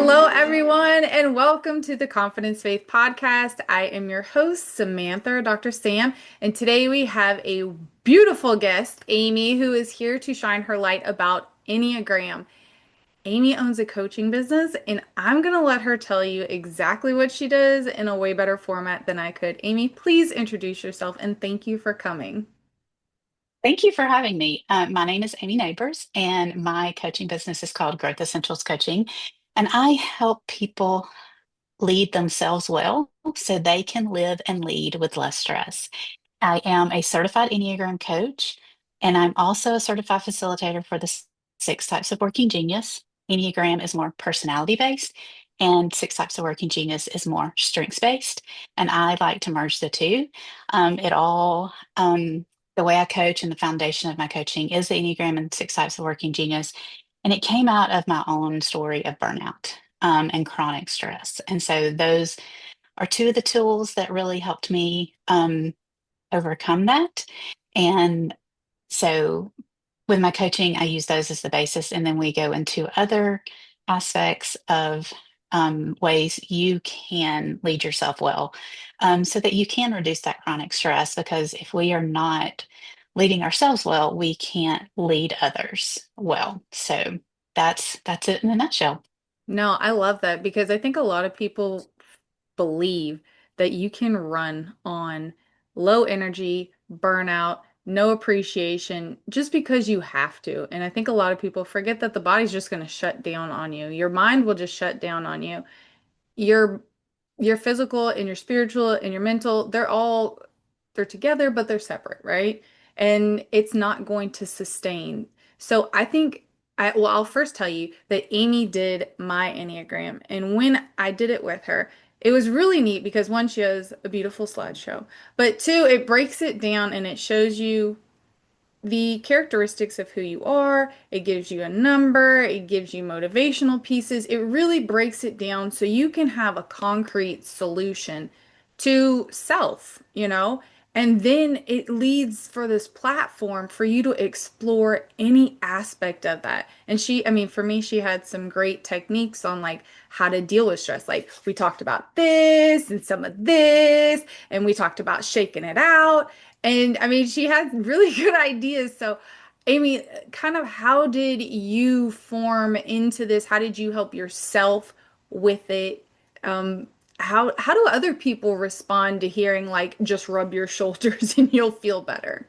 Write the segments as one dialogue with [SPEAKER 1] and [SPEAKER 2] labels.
[SPEAKER 1] Hello, everyone, and welcome to the Confidence Faith Podcast. I am your host, Samantha, Dr. Sam, and today we have a beautiful guest, Amy, who is here to shine her light about Enneagram. Amy owns a coaching business, and I'm going to let her tell you exactly what she does in a way better format than I could. Amy, please introduce yourself and thank you for coming.
[SPEAKER 2] Thank you for having me. My name is Amy Neighbors, and my coaching business is called Growth Essentials Coaching. And I help people lead themselves well so they can live and lead with less stress. I am a certified Enneagram coach, and I'm also a certified facilitator for the six types of working genius. Enneagram is more personality based, and six types of working genius is more strengths based. And I like to merge the two. The way I coach and the foundation of my coaching is the Enneagram and six types of working genius. And it came out of my own story of burnout and chronic stress. And so those are two of the tools that really helped me overcome that. And so with my coaching, I use those as the basis, and then we go into other aspects of ways you can lead yourself well, so that you can reduce that chronic stress. Because if we are not leading ourselves well, we can't lead others well. So that's it in a nutshell.
[SPEAKER 1] No, I love that because I think a lot of people believe that you can run on low energy, burnout, no appreciation just because you have to. And I think a lot of people forget that the body's just going to shut down on you. Your mind will just shut down on you. Your your physical and your spiritual and your mental, they're together, but they're separate, right? And it's not going to sustain. So I think I'll first tell you that Amy did my Enneagram. And when I did it with her, it was really neat because one, she has a beautiful slideshow, but two, it breaks it down and it shows you the characteristics of who you are. It gives you a number, it gives you motivational pieces. It really breaks it down so you can have a concrete solution to self, you know? And then it leads for this platform for you to explore any aspect of that. And I mean, for me, she had some great techniques on like how to deal with stress. Like we talked about this and some of this, and we talked about shaking it out. And I mean, she had really good ideas. So, Amy, kind of how did you form into this? How did you help yourself with it? Um, how do other people respond to hearing like just rub your shoulders and you'll feel better?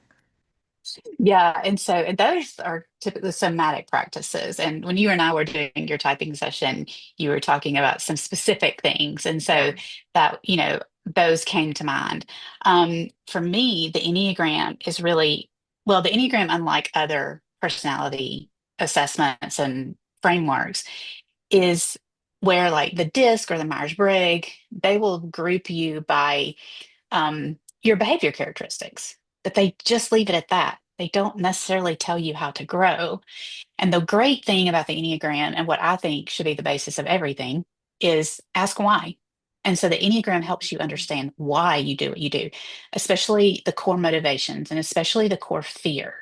[SPEAKER 2] Yeah, and those are typically somatic practices. And when you and I were doing your typing session, you were talking about some specific things. And
[SPEAKER 1] Yeah.
[SPEAKER 2] so those came to mind. For me, the Enneagram is really, well, the Enneagram, unlike other personality assessments and frameworks, is where like the DISC or the Myers-Briggs, they will group you by your behavior characteristics, but they just leave it at that. They don't necessarily tell you how to grow. And the great thing about the Enneagram, and what I think should be the basis of everything, is ask why. And so the Enneagram helps you understand why you do what you do, especially the core motivations and especially the core fear.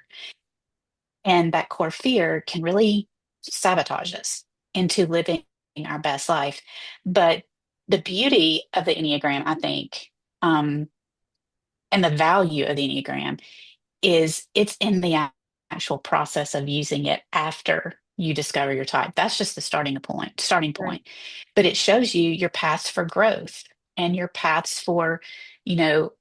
[SPEAKER 2] And that core fear can really sabotage us into living our best life. But the beauty of the Enneagram, I think, um, and the value of the Enneagram is it's in the actual process of using it after you discover your type. That's just the starting
[SPEAKER 1] Right.
[SPEAKER 2] point. But it shows you your paths for growth and your paths for, you know,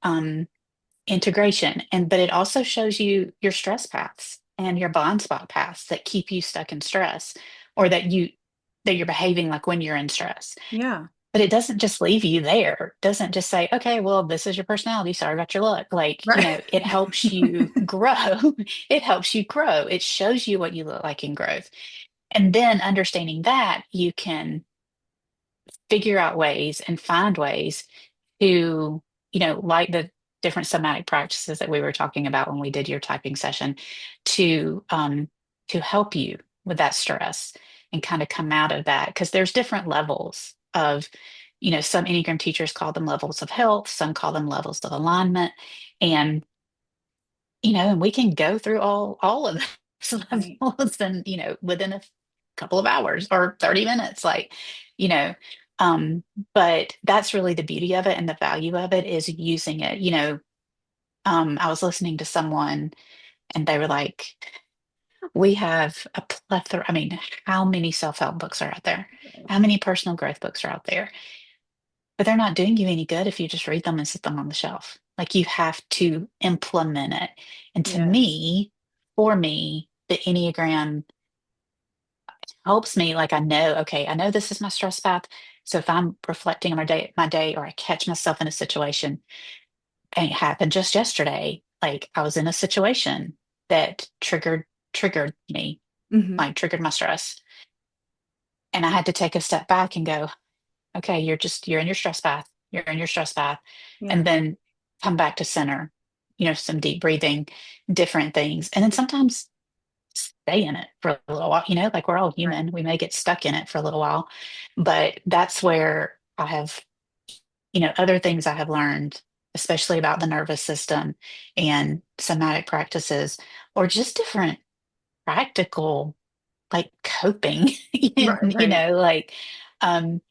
[SPEAKER 2] integration. But it also shows you your stress paths and your blind spot paths that keep you stuck in stress, or that you're behaving like when you're in stress.
[SPEAKER 1] Yeah.
[SPEAKER 2] But it doesn't just leave you there. It doesn't just say, okay, well, this is your personality. Sorry about your luck. Like,
[SPEAKER 1] Right.
[SPEAKER 2] it helps you grow. It helps you grow. It shows you what you look like in growth. And then understanding that, you can figure out ways and find ways to, like the different somatic practices that we were talking about when we did your typing session, to help you with that stress and kind of come out of that. Because there's different levels of, some Enneagram teachers call them levels of health, some call them levels of alignment. And, and we can go through all of those
[SPEAKER 1] Right.
[SPEAKER 2] levels and, within a couple of hours or 30 minutes, you know. Um, but that's really the beauty of it and the value of it is using it. I was listening to someone and they were like, we have a plethora. I mean, how many self-help books are out there? How many personal growth books are out there? But they're not doing you any good if you just read them and sit them on the shelf. Like you have to implement it. And to
[SPEAKER 1] Yes.
[SPEAKER 2] me, for me, the Enneagram helps me. Like I know, okay, I know this is my stress path. So if I'm reflecting on my day, or I catch myself in a situation, and it happened just yesterday, like I was in a situation that triggered me,
[SPEAKER 1] Hmm.
[SPEAKER 2] like triggered my stress. And I had to take a step back and go, okay, you're in your stress path. You're in your stress path. And
[SPEAKER 1] Yeah.
[SPEAKER 2] then come back to center, some deep breathing, different things. And then sometimes stay in it for a little while, like we're all
[SPEAKER 1] Right.
[SPEAKER 2] human. We may get stuck in it for a little while. But that's where I have, other things I have learned, especially about the nervous system and somatic practices, or just different practical, like coping,
[SPEAKER 1] Right. Right.
[SPEAKER 2] like, um,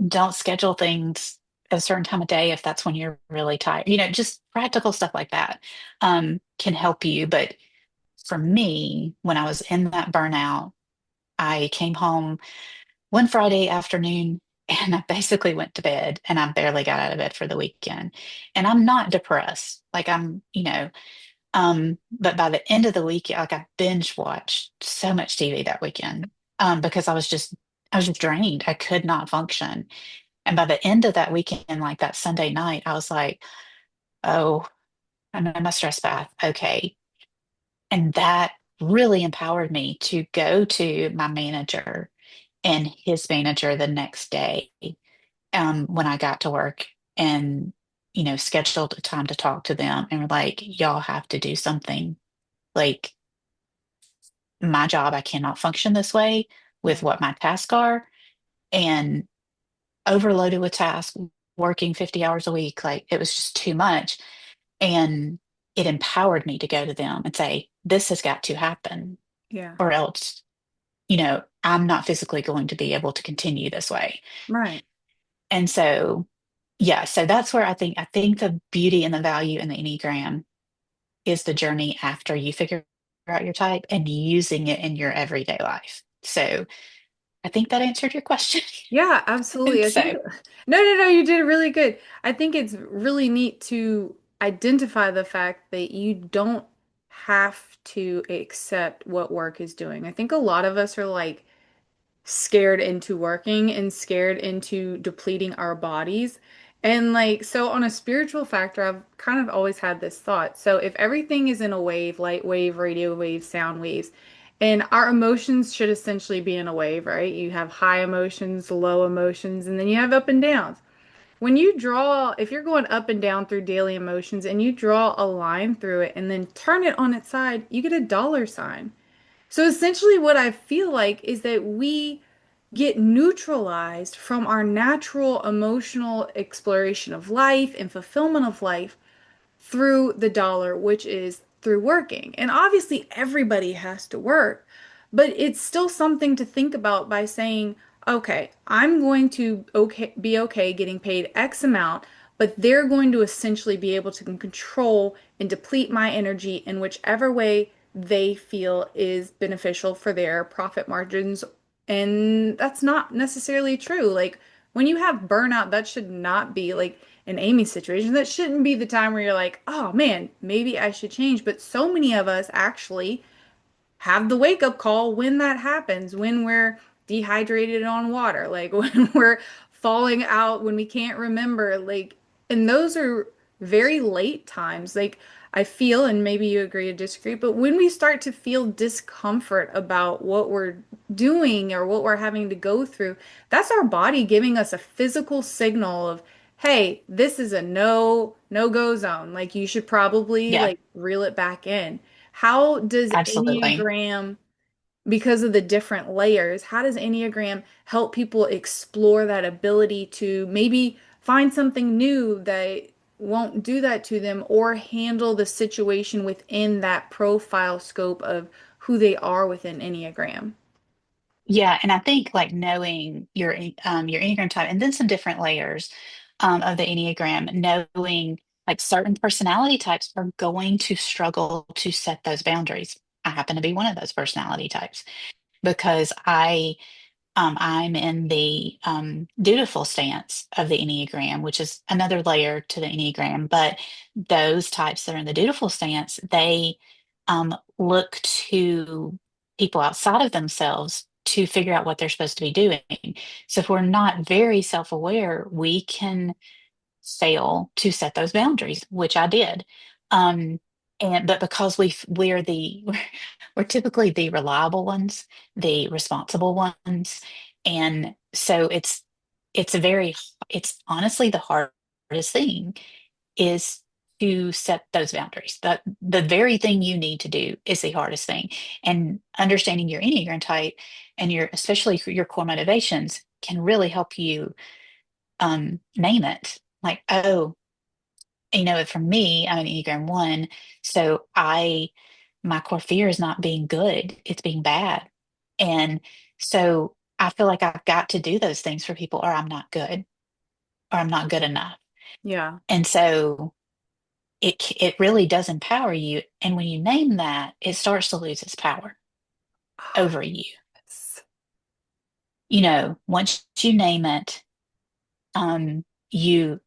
[SPEAKER 2] don't schedule things at a certain time of day if that's when you're really tired. Just practical stuff like that can help you. But for me, when I was in that burnout, I came home one Friday afternoon and I basically went to bed and I barely got out of bed for the weekend. And I'm not depressed. Like but by the end of the week, like I binge watched so much TV that weekend because I was just drained. I could not function. And by the end of that weekend, like that Sunday night, I was like, oh, I'm in my stress bath. Okay. And that really empowered me to go to my manager and his manager the next day when I got to work and, scheduled a time to talk to them and were like, y'all have to do something. Like, my job, I cannot function this way with
[SPEAKER 1] Yeah.
[SPEAKER 2] what my tasks are. And overloaded with tasks, working 50 hours a week. Like it was just too much. And it empowered me to go to them and say, this has got to happen,
[SPEAKER 1] Yeah.
[SPEAKER 2] or else, I'm not physically going to be able to continue this way.
[SPEAKER 1] Right.
[SPEAKER 2] And so, yeah, so that's where I think the beauty and the value in the Enneagram is the journey after you figure out your type and using it in your everyday life. So I think that answered your question.
[SPEAKER 1] Yeah, absolutely.
[SPEAKER 2] And
[SPEAKER 1] I think
[SPEAKER 2] so,
[SPEAKER 1] no, you did really good. I think it's really neat to identify the fact that you don't have to accept what work is doing. I think a lot of us are like scared into working and scared into depleting our bodies. And like, so on a spiritual factor, I've kind of always had this thought. So if everything is in a wave, light wave, radio wave, sound waves, and our emotions should essentially be in a wave, right? You have high emotions, low emotions, and then you have up and downs. When you draw, if you're going up and down through daily emotions and you draw a line through it and then turn it on its side, you get a dollar sign. So essentially, what I feel like is that we get neutralized from our natural emotional exploration of life and fulfillment of life through the dollar, which is through working. And obviously, everybody has to work, but it's still something to think about by saying, okay, I'm going to be okay getting paid X amount, but they're going to essentially be able to control and deplete my energy in whichever way they feel is beneficial for their profit margins. And that's not necessarily true. Like when you have burnout, that should not be like an Amy situation. That shouldn't be the time where you're like, oh man, maybe I should change. But so many of us actually have the wake up call when that happens, when we're dehydrated on water, like when we're falling out, when we can't remember, like, and those are very late times. Like, I feel, and maybe you agree or disagree, but when we start to feel discomfort about what we're doing or what we're having to go through, that's our body giving us a physical signal of, hey, this is a no go zone. Like, you should probably
[SPEAKER 2] yeah,
[SPEAKER 1] like reel it back in. How does
[SPEAKER 2] absolutely.
[SPEAKER 1] Enneagram, because of the different layers, how does Enneagram help people explore that ability to maybe find something new that won't do that to them or handle the situation within that profile scope of who they are within Enneagram?
[SPEAKER 2] Yeah, and I think like knowing your Enneagram type and then some different layers of the Enneagram, knowing like certain personality types are going to struggle to set those boundaries. I happen to be one of those personality types because I'm in the dutiful stance of the Enneagram, which is another layer to the Enneagram. But those types that are in the dutiful stance, they look to people outside of themselves to figure out what they're supposed to be doing. So if we're not very self-aware, we can fail to set those boundaries, which I did. Um, and but because we're the we're typically the reliable ones, the responsible ones, and so it's a very it's honestly the hardest thing is to set those boundaries. The very thing you need to do is the hardest thing. And understanding your Enneagram type and your especially your core motivations can really help you name it. Like, oh, for me, I'm an Enneagram 1, so my core fear is not being good, it's being bad. And so I feel like I've got to do those things for people, or I'm not good, or I'm not good enough.
[SPEAKER 1] Yeah.
[SPEAKER 2] And so it really does empower you. And when you name that, it starts to lose its power
[SPEAKER 1] Oh,
[SPEAKER 2] over you.
[SPEAKER 1] yes.
[SPEAKER 2] Once you name it, um, you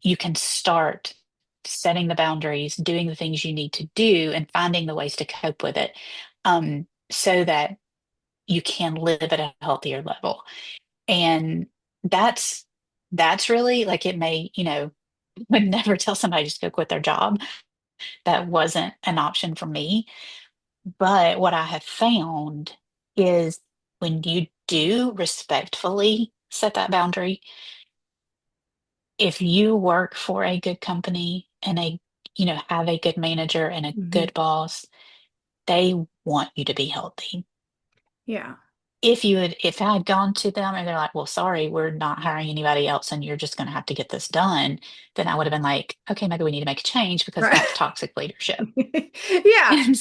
[SPEAKER 2] you can start setting the boundaries, doing the things you need to do, and finding the ways to cope with it, so that you can live at a healthier level. And that's that's really like it may, would never tell somebody just go quit their job. That wasn't an option for me. But what I have found is when you do respectfully set that boundary, if you work for a good company and have a good manager and a
[SPEAKER 1] Mhm.
[SPEAKER 2] good boss, they want you to be healthy.
[SPEAKER 1] Yeah.
[SPEAKER 2] If I had gone to them and they're like, well, sorry, we're not hiring anybody else and you're just going to have to get this done, then I would have been like, okay, maybe we need to make a change because
[SPEAKER 1] Right.
[SPEAKER 2] that's toxic leadership.
[SPEAKER 1] Yeah.
[SPEAKER 2] And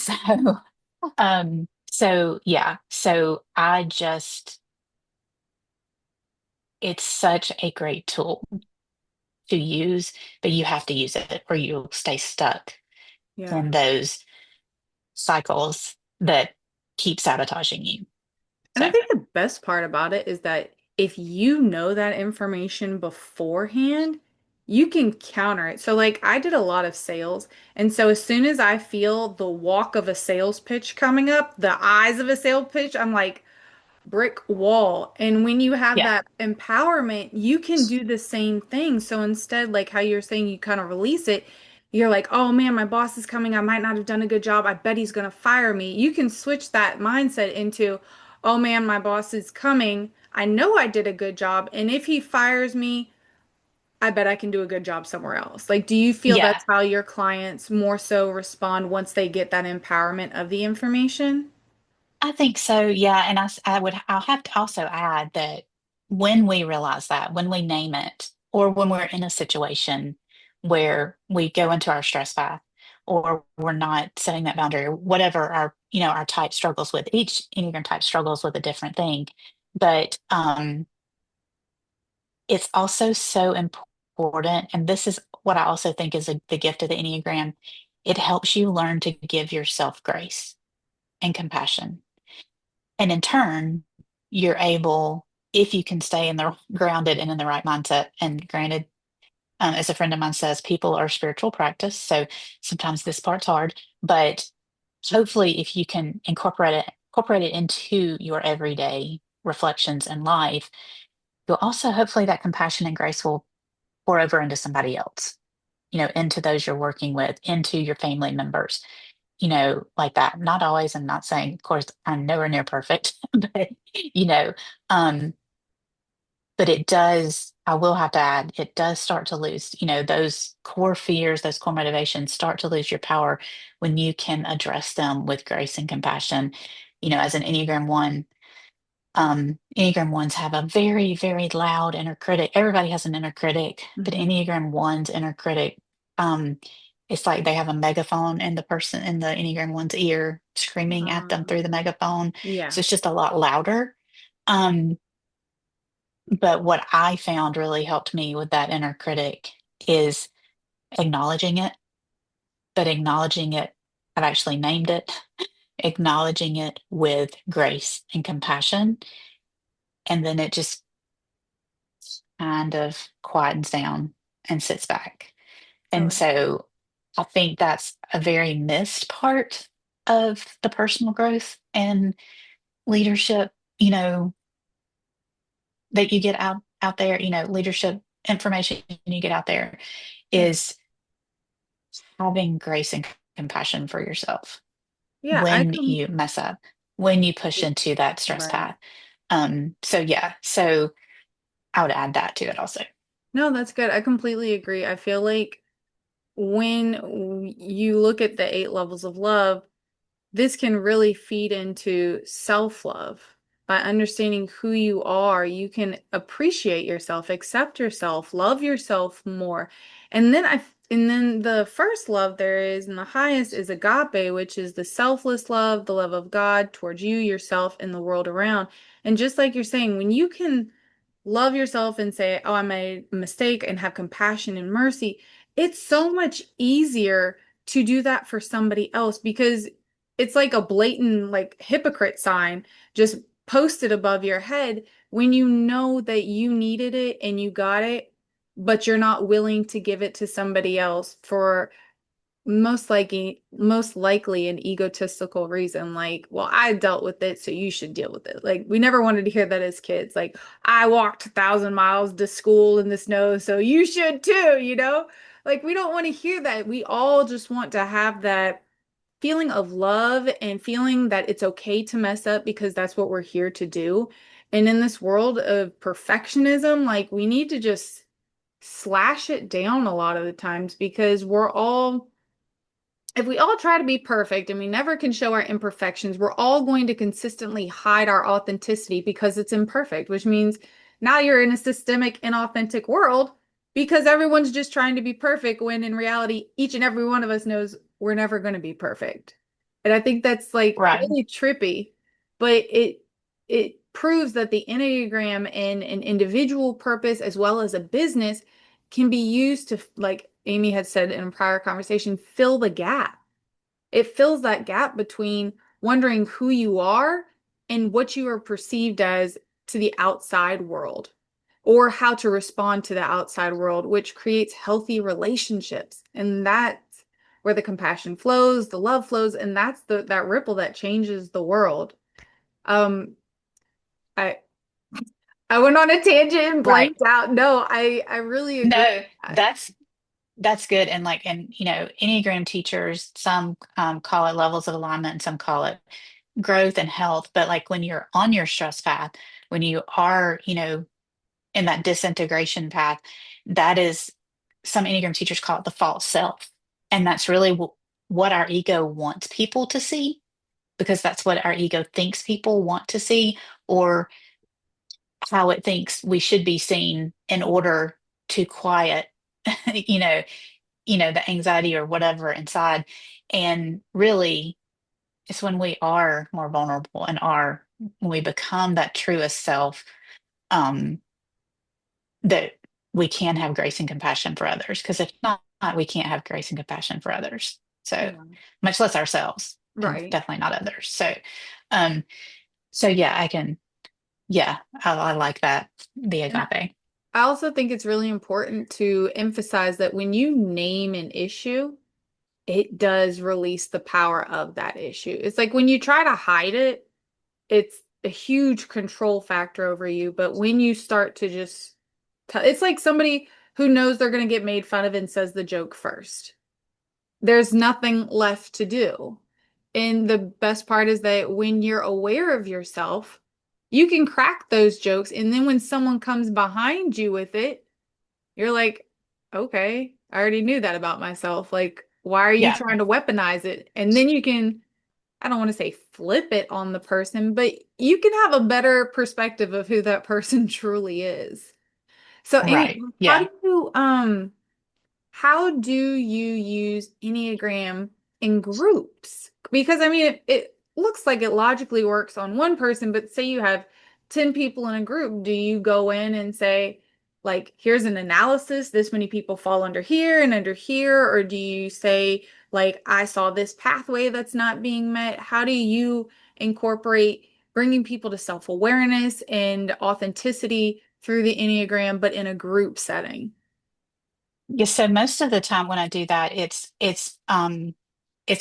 [SPEAKER 2] so yeah, so it's such a great tool to use, but you have to use it or you'll stay stuck
[SPEAKER 1] Yeah.
[SPEAKER 2] in those cycles that keep sabotaging you.
[SPEAKER 1] And I
[SPEAKER 2] So,
[SPEAKER 1] think the best part about it is that if you know that information beforehand, you can counter it. So, like, I did a lot of sales. And so, as soon as I feel the walk of a sales pitch coming up, the eyes of a sales pitch, I'm like, brick wall. And when you have
[SPEAKER 2] yeah,
[SPEAKER 1] that empowerment, you can do the same thing. So instead, like how you're saying, you kind of release it, you're like, oh man, my boss is coming. I might not have done a good job. I bet he's going to fire me. You can switch that mindset into, oh man, my boss is coming. I know I did a good job. And if he fires me, I bet I can do a good job somewhere else. Like, do you feel
[SPEAKER 2] yeah.
[SPEAKER 1] that's how your clients more so respond once they get that empowerment of the information?
[SPEAKER 2] I think so. Yeah. And I'll have to also add that when we realize that, when we name it, or when we're in a situation where we go into our stress path, or we're not setting that boundary, or whatever our type struggles with, each Enneagram type struggles with a different thing. But it's also so important. And this is what I also think is the gift of the Enneagram. It helps you learn to give yourself grace and compassion. And in turn, you're able, if you can stay in the grounded and in the right mindset, and granted, as a friend of mine says, people are spiritual practice. So sometimes this part's hard, but hopefully if you can incorporate it into your everyday reflections in life, you'll also hopefully that compassion and grace will pour over into somebody else, into those you're working with, into your family members, like that. Not always, I'm not saying, of course, I'm nowhere near perfect, but you know, um, but it does, I will have to add, it does start to lose, those core fears, those core motivations start to lose your power when you can address them with grace and compassion. As an Enneagram ones have a very, very loud inner critic. Everybody has an inner critic, but
[SPEAKER 1] Mhm.
[SPEAKER 2] Enneagram one's inner critic, um, it's like they have a megaphone in the person in the Enneagram one's ear, screaming at them through the megaphone. So
[SPEAKER 1] Yeah.
[SPEAKER 2] it's just a lot louder. Um, but what I found really helped me with that inner critic is acknowledging it, but acknowledging it, I've actually named it, acknowledging it with grace and compassion. And then it just kind of quietens down and sits back.
[SPEAKER 1] I
[SPEAKER 2] And
[SPEAKER 1] like
[SPEAKER 2] so I think that's a very missed part of the personal growth and leadership, that you get out there, leadership information you get out there
[SPEAKER 1] yeah.
[SPEAKER 2] is having grace and compassion for yourself
[SPEAKER 1] Yeah, I
[SPEAKER 2] when
[SPEAKER 1] can
[SPEAKER 2] you mess up, when you push into that stress
[SPEAKER 1] right.
[SPEAKER 2] path. So yeah, so I would add that to it also.
[SPEAKER 1] No, that's good. I completely agree. I feel like when you look at the eight levels of love, this can really feed into self-love. By understanding who you are, you can appreciate yourself, accept yourself, love yourself more. And then the first love there is, and the highest is agape, which is the selfless love, the love of God towards you, yourself, and the world around. And just like you're saying, when you can love yourself and say, "Oh, I made a mistake," and have compassion and mercy, it's so much easier to do that for somebody else because it's like a blatant like hypocrite sign just posted above your head when you know that you needed it and you got it, but you're not willing to give it to somebody else for most likely an egotistical reason, like, well, I dealt with it, so you should deal with it. Like, we never wanted to hear that as kids. Like, I walked 1,000 miles to school in the snow, so you should too, you know? Like, we don't want to hear that. We all just want to have that feeling of love and feeling that it's okay to mess up because that's what we're here to do. And in this world of perfectionism, like, we need to just slash it down a lot of the times because we're all if we all try to be perfect and we never can show our imperfections, we're all going to consistently hide our authenticity because it's imperfect, which means now you're in a systemic, inauthentic world because everyone's just trying to be perfect when in reality, each and every one of us knows we're never going to be perfect. And I think that's like
[SPEAKER 2] Right,
[SPEAKER 1] really trippy, but it proves that the Enneagram and an individual purpose as well as a business can be used to, like Amy had said in a prior conversation, fill the gap. It fills that gap between wondering who you are and what you are perceived as to the outside world, or how to respond to the outside world, which creates healthy relationships. And that's where the compassion flows, the love flows, and that's that ripple that changes the world. Um, I I went on a tangent and
[SPEAKER 2] right.
[SPEAKER 1] blanked out. No, I really agree
[SPEAKER 2] No,
[SPEAKER 1] with that.
[SPEAKER 2] that's good. And Enneagram teachers, some call it levels of alignment, and some call it growth and health. But like when you're on your stress path, when you are, in that disintegration path, that is, some Enneagram teachers call it the false self. And that's really what our ego wants people to see, because that's what our ego thinks people want to see, or how it thinks we should be seen in order to quiet, you know, the anxiety or whatever inside. And really, it's when we are more vulnerable and when we become that truest self, um, that we can have grace and compassion for others. Because if not, we can't have grace and compassion for others. So
[SPEAKER 1] Yeah,
[SPEAKER 2] much less ourselves, and
[SPEAKER 1] right.
[SPEAKER 2] definitely not others. Um, so yeah, yeah, I like that, the
[SPEAKER 1] And
[SPEAKER 2] agape.
[SPEAKER 1] I also think it's really important to emphasize that when you name an issue, it does release the power of that issue. It's like when you try to hide it, it's a huge control factor over you. But when you start to just tell, it's like somebody who knows they're going to get made fun of and says the joke first. There's nothing left to do. And the best part is that when you're aware of yourself, you can crack those jokes. And then when someone comes behind you with it, you're like, okay, I already knew that about myself. Like, why are you
[SPEAKER 2] Yeah,
[SPEAKER 1] trying to weaponize it? And then you can, I don't want to say flip it on the person, but you can have a better perspective of who that person truly is. So, Amy,
[SPEAKER 2] right. Yeah.
[SPEAKER 1] how do you use Enneagram in groups? Because I mean, it looks like it logically works on one person, but say you have 10 people in a group, do you go in and say, like, here's an analysis, this many people fall under here and under here? Or do you say, like, I saw this pathway that's not being met? How do you incorporate bringing people to self-awareness and authenticity through the Enneagram, but in a group setting?
[SPEAKER 2] Yeah, so most of the time when I do that, it's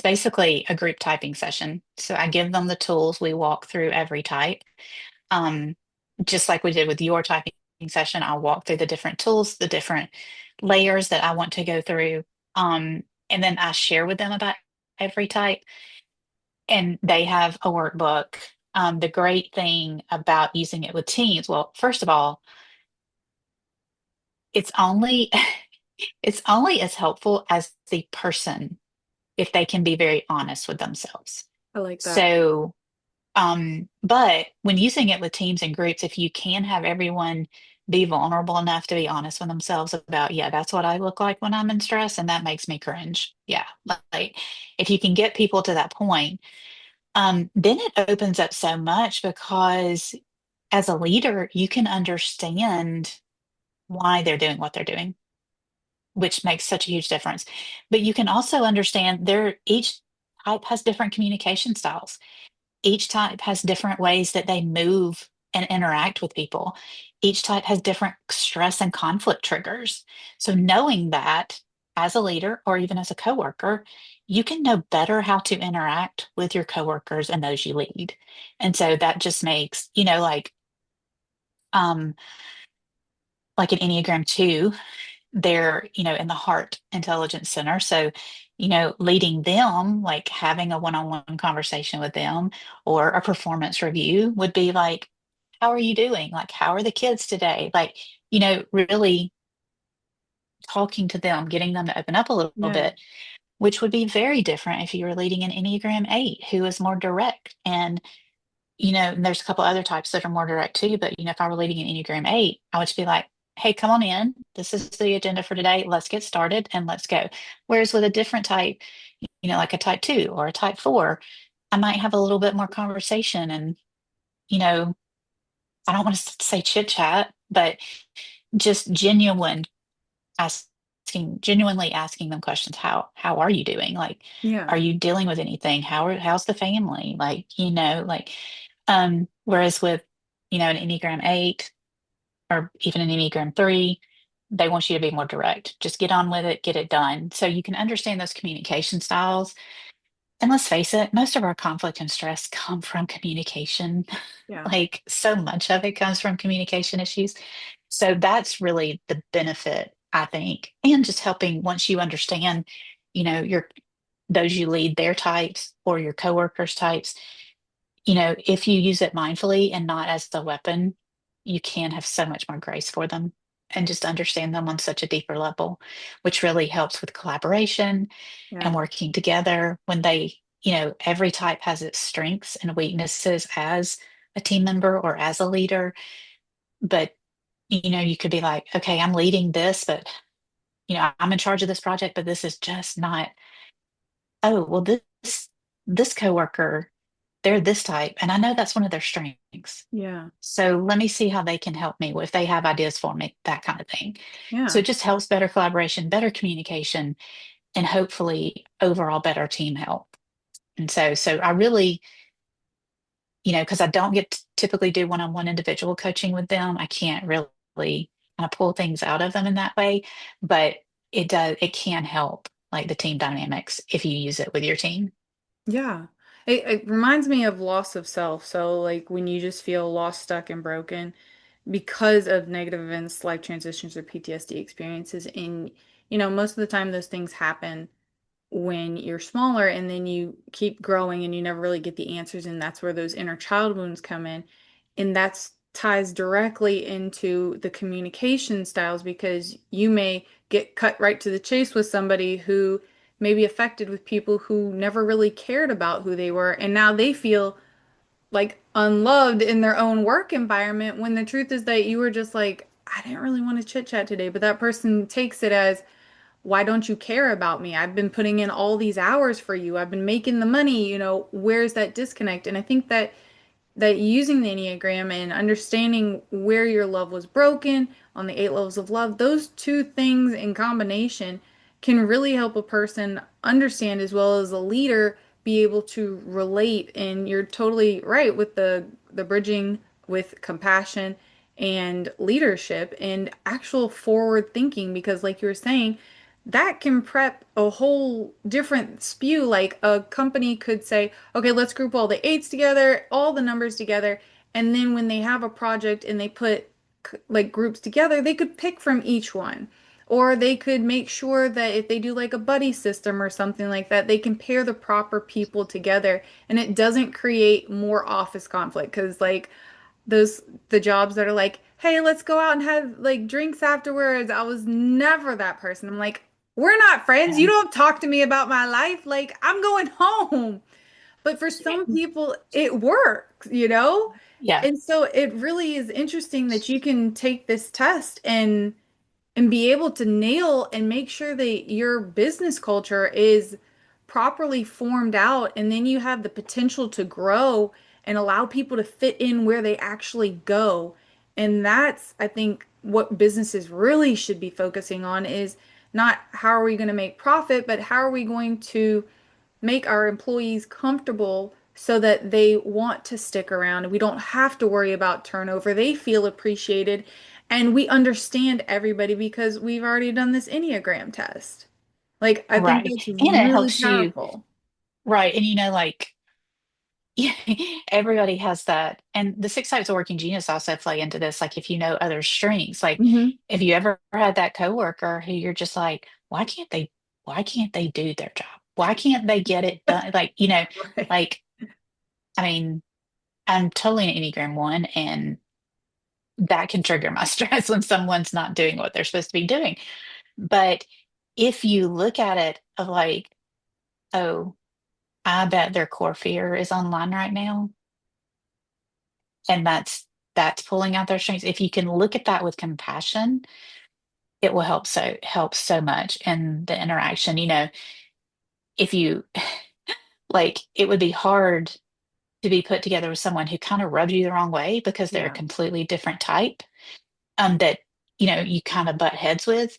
[SPEAKER 2] basically a group typing session. So I give them the tools. We walk through every type. Um, just like we did with your typing session, I'll walk through the different tools, the different layers that I want to go through. And then I share with them about every type, and they have a workbook. The great thing about using it with teens, well, first of all, it's only it's only as helpful as the person if they can be very honest with themselves.
[SPEAKER 1] I like that.
[SPEAKER 2] So, but when using it with teams and groups, if you can have everyone be vulnerable enough to be honest with themselves about, yeah, that's what I look like when I'm in stress, and that makes me cringe. Yeah, like if you can get people to that point, then it opens up so much because as a leader, you can understand why they're doing what they're doing, which makes such a huge difference. But you can also understand each type has different communication styles. Each type has different ways that they move and interact with people. Each type has different stress and conflict triggers. So knowing that as a leader or even as a coworker, you can know better how to interact with your coworkers and those you lead. And so that just makes, um like an Enneagram 2, they're, in the heart intelligence center. So, leading them, like having a one-on-one conversation with them or a performance review would be like, how are you doing? Like, how are the kids today? Like, really talking to them, getting them to open up a little
[SPEAKER 1] Yeah.
[SPEAKER 2] bit, which would be very different if you were leading an Enneagram 8 who is more direct. And there's a couple other types that are more direct too, but if I were leading an Enneagram 8, I would just be like, hey, come on in. This is the agenda for today. Let's get started and let's go. Whereas with a different type, like a type 2 or a type 4, I might have a little bit more conversation and, you know, I don't want to say chit chat, but just genuinely asking them questions. How are you doing? Like,
[SPEAKER 1] Yeah.
[SPEAKER 2] are you dealing with anything? How's the family? Like, whereas with, an Enneagram 8 or even an Enneagram 3, they want you to be more direct. Just get on with it, get it done. So you can understand those communication styles. And let's face it, most of our conflict and stress come from communication.
[SPEAKER 1] Yeah.
[SPEAKER 2] Like so much of it comes from communication issues. So that's really the benefit, I think. And just helping once you understand, your those you lead, their types or your coworkers types, if you use it mindfully and not as the weapon, you can have so much more grace for them and just understand them on such a deeper level, which really helps with collaboration and
[SPEAKER 1] Yeah.
[SPEAKER 2] working together when every type has its strengths and weaknesses as a team member or as a leader. But, you could be like, okay, I'm leading this, but, I'm in charge of this project, but this is just not, oh, well, this coworker, they're this type, and I know that's one of their strengths.
[SPEAKER 1] Yeah.
[SPEAKER 2] So let me see how they can help me if they have ideas for me, that kind of thing. So
[SPEAKER 1] Yeah.
[SPEAKER 2] it just helps better collaboration, better communication, and hopefully overall better team health. And so I really, because I don't get to typically do one-on-one individual coaching with them, I can't really kind of pull things out of them in that way. But it can help like the team dynamics if you use it with your team.
[SPEAKER 1] Yeah. It reminds me of loss of self. So, like, when you just feel lost, stuck, and broken because of negative events, life transitions, or PTSD experiences. And, most of the time, those things happen when you're smaller and then you keep growing and you never really get the answers. And that's where those inner child wounds come in. And that's ties directly into the communication styles because you may get cut right to the chase with somebody who may be affected with people who never really cared about who they were. And now they feel like unloved in their own work environment when the truth is that you were just like, I didn't really want to chit chat today. But that person takes it as, why don't you care about me? I've been putting in all these hours for you. I've been making the money, where's that disconnect? And I think that that using the Enneagram and understanding where your love was broken on the eight levels of love, those two things in combination can really help a person understand as well as a leader be able to relate. And you're totally right with the bridging with compassion and leadership and actual forward thinking because like you were saying, that can prep a whole different spew. Like a company could say, okay, let's group all the eights together, all the numbers together, and then when they have a project and they put like groups together, they could pick from each one. Or they could make sure that if they do like a buddy system or something like that, they can pair the proper people together and it doesn't create more office conflict. Because, like, those the jobs that are like, hey, let's go out and have like drinks afterwards. I was never that person. I'm like, we're not friends. You
[SPEAKER 2] Yeah.
[SPEAKER 1] don't talk to me about my life. Like, I'm going home. But for some people, it works, you know?
[SPEAKER 2] Yeah.
[SPEAKER 1] And so it really is interesting that you can take this test and be able to nail and make sure that your business culture is properly formed out. And then you have the potential to grow and allow people to fit in where they actually go. And that's, I think, what businesses really should be focusing on is not how are we going to make profit, but how are we going to make our employees comfortable so that they want to stick around and we don't have to worry about turnover. They feel appreciated and we understand everybody because we've already done this Enneagram test. Like, I think
[SPEAKER 2] Right.
[SPEAKER 1] that's
[SPEAKER 2] And it
[SPEAKER 1] really
[SPEAKER 2] helps you,
[SPEAKER 1] powerful.
[SPEAKER 2] right. And like yeah, everybody has that. And the six types of working genius also play into this. Like if you know other strengths, like
[SPEAKER 1] Hmm.
[SPEAKER 2] if you ever had that coworker who you're just like, why can't they do their job? Why can't they get it done? Like,
[SPEAKER 1] Right.
[SPEAKER 2] like, I mean, I'm totally an Enneagram one, and that can trigger my stress when someone's not doing what they're supposed to be doing. But if you look at it of like, oh, I bet their core fear is online right now, and that's pulling out their strengths. If you can look at that with compassion, it will help so much in the interaction. If you like, it would be hard to be put together with someone who kind of rubs you the wrong way because they're a
[SPEAKER 1] Yeah.
[SPEAKER 2] completely different type, that you kind of butt heads with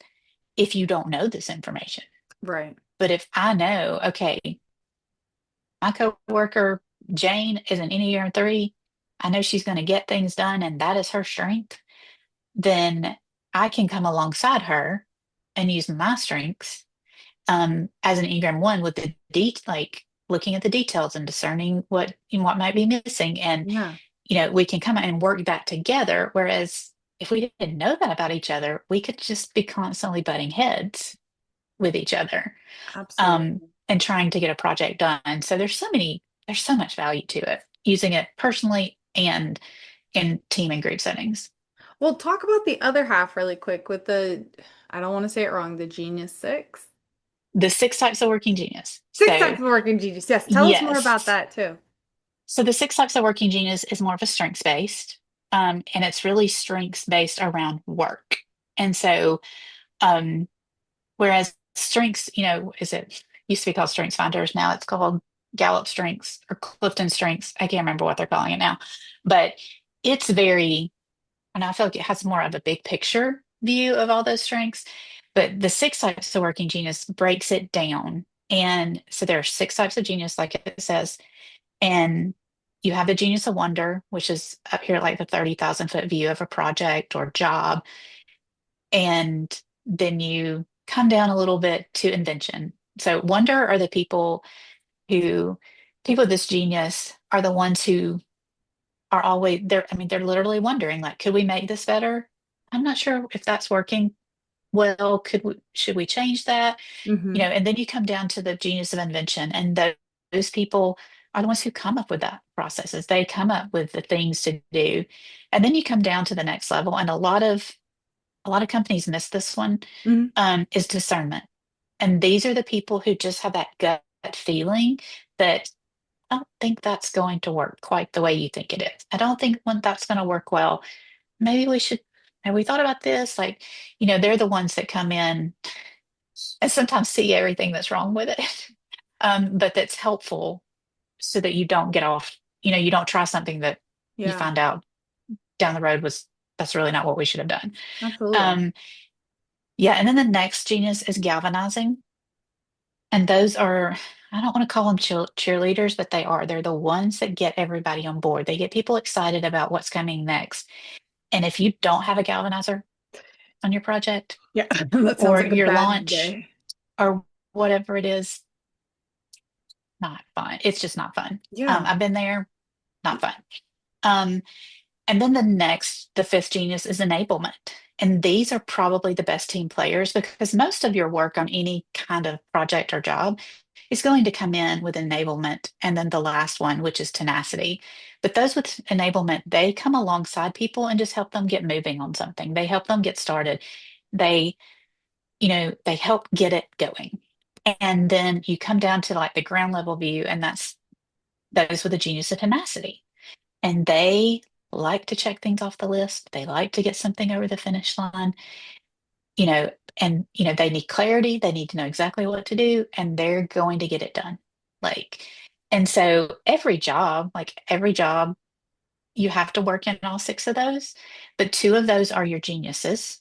[SPEAKER 2] if you don't know this information.
[SPEAKER 1] Right.
[SPEAKER 2] But if I know, okay, my coworker Jane is an Enneagram 3, I know she's going to get things done and that is her strength, then I can come alongside her and use my strengths, as an Enneagram 1 with like looking at the details and discerning what might be missing. And,
[SPEAKER 1] Yeah.
[SPEAKER 2] we can come and work that together. Whereas if we didn't know that about each other, we could just be constantly butting heads with each other,
[SPEAKER 1] Absolutely.
[SPEAKER 2] and trying to get a project done. So there's so much value to it, using it personally and in team and group settings.
[SPEAKER 1] Well, talk about the other half really quick with I don't want to say it wrong, the Genius Six.
[SPEAKER 2] The six types of working genius.
[SPEAKER 1] Six
[SPEAKER 2] So,
[SPEAKER 1] types of working genius. Yes. Tell us more about
[SPEAKER 2] yes.
[SPEAKER 1] that too.
[SPEAKER 2] So, the six types of working genius is more of a strengths based, and it's really strengths based around work. And so, um, whereas strengths, is it used to be called Strengths Finders, now it's called Gallup Strengths or Clifton Strengths. I can't remember what they're calling it now, but it's very, and I feel like it has more of a big picture view of all those strengths. But the six types of working genius breaks it down. And so there are six types of genius, like it says. And you have the genius of wonder, which is up here like the 30,000-foot view of a project or job. And then you come down a little bit to invention. So wonder are the who, people with this genius are the ones who are always there. I mean, they're literally wondering, like, could we make this better? I'm not sure if that's working well. Should we change that?
[SPEAKER 1] Hmm.
[SPEAKER 2] And then you come down to the genius of invention, and those people are the ones who come up with that processes. They come up with the things to do. And then you come down to the next level, and a lot of companies miss this one,
[SPEAKER 1] Hmm.
[SPEAKER 2] is discernment. And these are the people who just have that gut feeling that I don't think that's going to work quite the way you think it is. I don't think that's going to work well. Maybe we should, have we thought about this? Like, they're the ones that come in and sometimes see everything that's wrong with it, but that's helpful so that you don't get off, you don't try something that you
[SPEAKER 1] Yeah,
[SPEAKER 2] find out down the road was that's really not what we should have done.
[SPEAKER 1] absolutely.
[SPEAKER 2] Um, yeah, and then the next genius is galvanizing. And those are, I don't want to call them cheerleaders, but they are. They're the ones that get everybody on board. They get people excited about what's coming next. And if you don't have a galvanizer on your project
[SPEAKER 1] Yeah, that sounds
[SPEAKER 2] or
[SPEAKER 1] like a
[SPEAKER 2] your
[SPEAKER 1] bad
[SPEAKER 2] launch
[SPEAKER 1] day.
[SPEAKER 2] or whatever it is, not fun. It's just not fun.
[SPEAKER 1] Yeah.
[SPEAKER 2] I've been there, not fun. Um, And then the fifth genius is enablement. And these are probably the best team players because most of your work on any kind of project or job is going to come in with enablement. And then the last one, which is tenacity. But those with enablement, they come alongside people and just help them get moving on something. They help them get started. They, they help get it going. And then you come down to like the ground level view, and that's those with the genius of tenacity. And they like to check things off the list. They like to get something over the finish line, you know, and they need clarity, they need to know exactly what to do, and they're going to get it done. Like, and so every job, you have to work in all six of those, but two of those are your geniuses.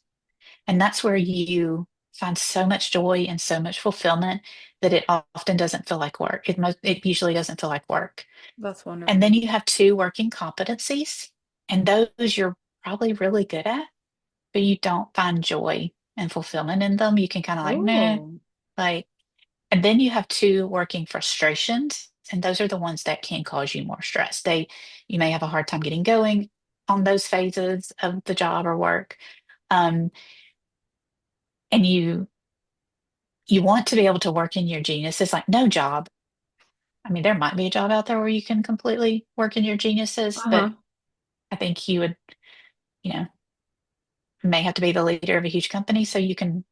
[SPEAKER 2] And that's where you find so much joy and so much fulfillment that it often doesn't feel like work. It usually doesn't feel like work.
[SPEAKER 1] That's
[SPEAKER 2] And then
[SPEAKER 1] wonderful.
[SPEAKER 2] you have two working competencies, and those you're probably really good at, but you don't find joy and fulfillment in them. You can kind of like, nah,
[SPEAKER 1] Oh,
[SPEAKER 2] like, and then you have two working frustrations, and those are the ones that can cause you more stress. You may have a hard time getting going on those phases of the job or work. Um, and you want to be able to work in your genius. It's like no job. I mean, there might be a job out there where you can completely work in your geniuses, but
[SPEAKER 1] uh-huh.
[SPEAKER 2] I think you would, you know, may have to be the leader of a huge company so you can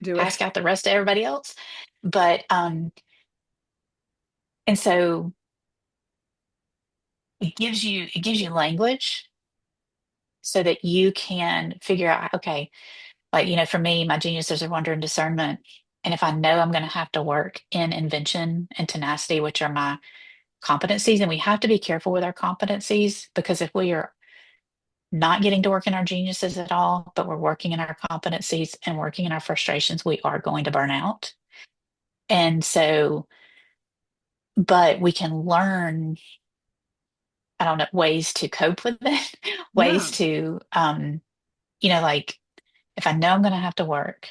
[SPEAKER 1] Do it.
[SPEAKER 2] task out the rest of everybody else. But and so it gives you language so that you can figure out, okay, like, for me, my geniuses are wonder and discernment. And if I know I'm going to have to work in invention and tenacity, which are my competencies, and we have to be careful with our competencies because if we are not getting to work in our geniuses at all, but we're working in our competencies and working in our frustrations, we are going to burn out. And so, but we can learn, I don't know, ways to cope with it, ways
[SPEAKER 1] Yeah,
[SPEAKER 2] to, like if I know I'm going to have to work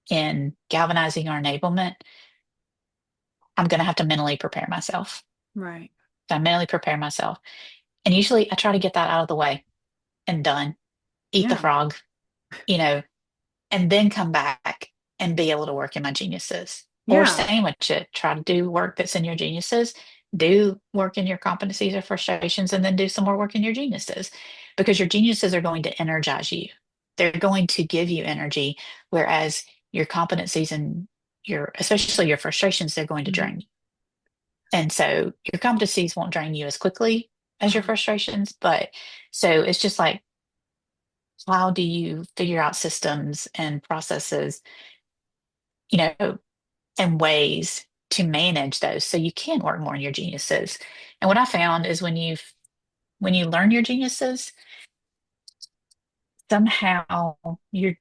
[SPEAKER 2] in galvanizing our enablement, I'm going to have to mentally prepare myself.
[SPEAKER 1] right.
[SPEAKER 2] So I mentally prepare myself. And usually I try to get that out of the way and done, eat the
[SPEAKER 1] Yeah.
[SPEAKER 2] frog, you know, and then come back and be able to work in my geniuses or
[SPEAKER 1] Yeah.
[SPEAKER 2] sandwich it. Try to do work that's in your geniuses, do work in your competencies or frustrations, and then do some more work in your geniuses because your geniuses are going to energize you. They're going to give you energy, whereas your competencies and especially your frustrations, they're going to
[SPEAKER 1] Mhm.
[SPEAKER 2] drain you. And so your competencies won't drain you as quickly as your
[SPEAKER 1] Uh-huh.
[SPEAKER 2] frustrations, but so it's just like, how do you figure out systems and processes, you know, and ways to manage those so you can work more in your geniuses. And what I found is when you learn your geniuses, somehow you're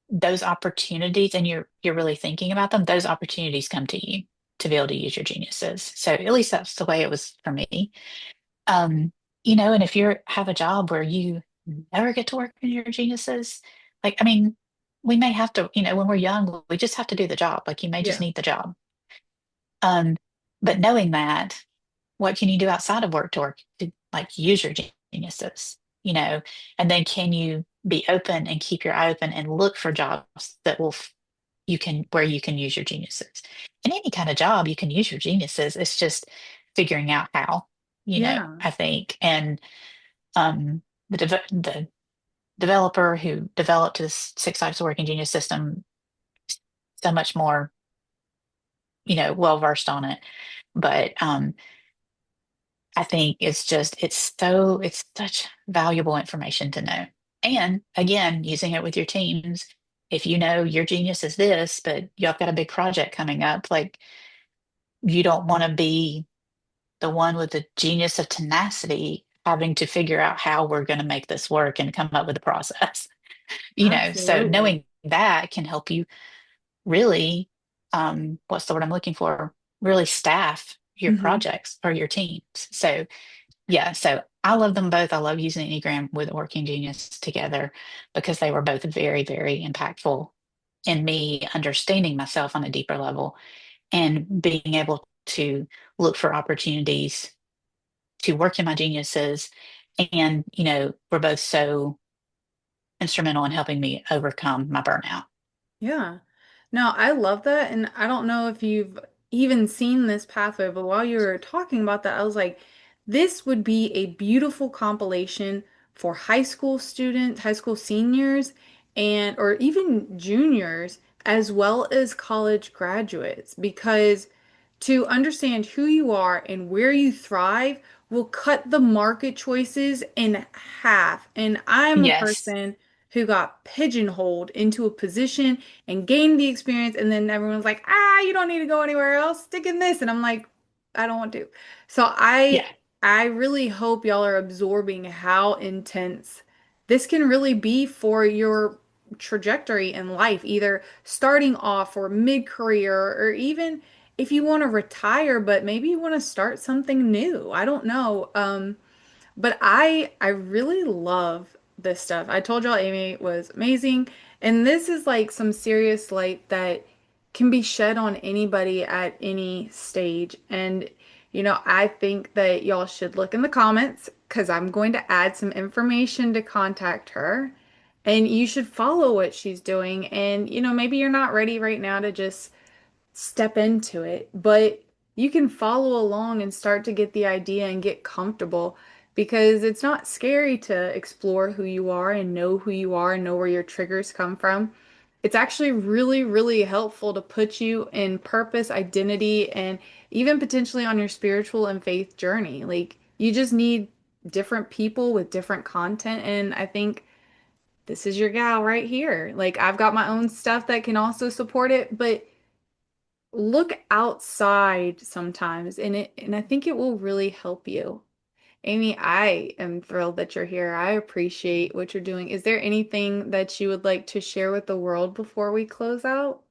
[SPEAKER 2] those opportunities and you're really thinking about them, those opportunities come to you to be able to use your geniuses. So at least that's the way it was for me. Um, and if you have a job where you never get to work in your geniuses, like I mean, we may have to, when we're young, we just have to do the job. Like you may just
[SPEAKER 1] Yeah.
[SPEAKER 2] need the job. Um, but knowing that, what can you do outside of work to work to like use your geniuses, and then can you be open and keep your eye open and look for jobs that you can where you can use your geniuses. In any kind of job, you can use your geniuses. It's just figuring out how,
[SPEAKER 1] Yeah.
[SPEAKER 2] I think. And the developer who developed this six types of working genius system so much more, well versed on it. But I think it's such valuable information to know. And again, using it with your teams, if you know your genius is this, but y'all got a big project coming up, like you don't want to be the one with the genius of tenacity having to figure out how we're going to make this work and come up with a process. So
[SPEAKER 1] Absolutely.
[SPEAKER 2] knowing that can help you really, what's the word I'm looking for? Really staff your
[SPEAKER 1] Hmm.
[SPEAKER 2] projects or your teams. So yeah, so I love them both. I love using Enneagram with Working Genius together because they were both very, very impactful in me understanding myself on a deeper level and being able to look for opportunities to work in my geniuses. And, we're both so instrumental in helping me overcome my burnout.
[SPEAKER 1] Yeah. No, I love that. And I don't know if you've even seen this pathway, but while you were talking about that, I was like, this would be a beautiful compilation for high school students, high school seniors, and or even juniors, as well as college graduates, because to understand who you are and where you thrive will cut the market choices in half. And I'm a
[SPEAKER 2] Yes.
[SPEAKER 1] person who got pigeonholed into a position and gained the experience, and then everyone's like, you don't need to go anywhere else. Stick in this. And I'm like, I don't want to. So
[SPEAKER 2] Yeah.
[SPEAKER 1] I really hope y'all are absorbing how intense this can really be for your trajectory in life, either starting off or mid-career, or even if you want to retire, but maybe you want to start something new. I don't know. But I really love this stuff. I told y'all Amy was amazing, and this is like some serious light that can be shed on anybody at any stage. And I think that y'all should look in the comments because I'm going to add some information to contact her. And you should follow what she's doing. And maybe you're not ready right now to just step into it, but you can follow along and start to get the idea and get comfortable because it's not scary to explore who you are and know who you are and know where your triggers come from. It's actually really, really helpful to put you in purpose, identity, and even potentially on your spiritual and faith journey. Like, you just need different people with different content, and I think this is your gal right here. Like, I've got my own stuff that can also support it, but look outside sometimes and I think it will really help you. Amy, I am thrilled that you're here. I appreciate what you're doing. Is there anything that you would like to share with the world before we close out?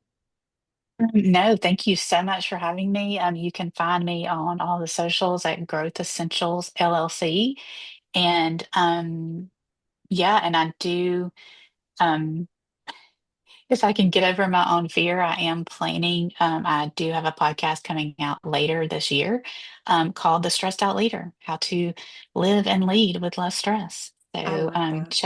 [SPEAKER 2] No, thank you so much for having me. You can find me on all the socials at Growth Essentials LLC. And yeah, and I do. Um, If I can get over my own fear, I am planning. I do have a podcast coming out later this year called The Stressed Out Leader: How to Live and Lead with Less Stress.
[SPEAKER 1] I
[SPEAKER 2] So
[SPEAKER 1] love that.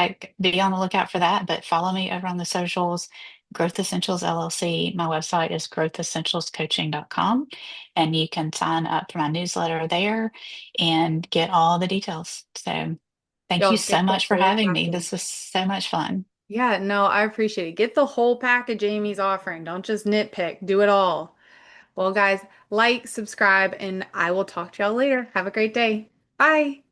[SPEAKER 2] be on the lookout for that, but follow me over on the socials, Growth Essentials LLC. My website is growthessentialscoaching.com, and you can sign up for my newsletter there and get all the details. So thank you
[SPEAKER 1] Y'all
[SPEAKER 2] so
[SPEAKER 1] get the
[SPEAKER 2] much for
[SPEAKER 1] whole
[SPEAKER 2] having me.
[SPEAKER 1] package.
[SPEAKER 2] This was so much fun.
[SPEAKER 1] Yeah, no, I appreciate it. Get the whole package Amy's offering. Don't just nitpick. Do it all. Well, guys, like, subscribe, and I will talk to y'all later. Have a great day. Bye.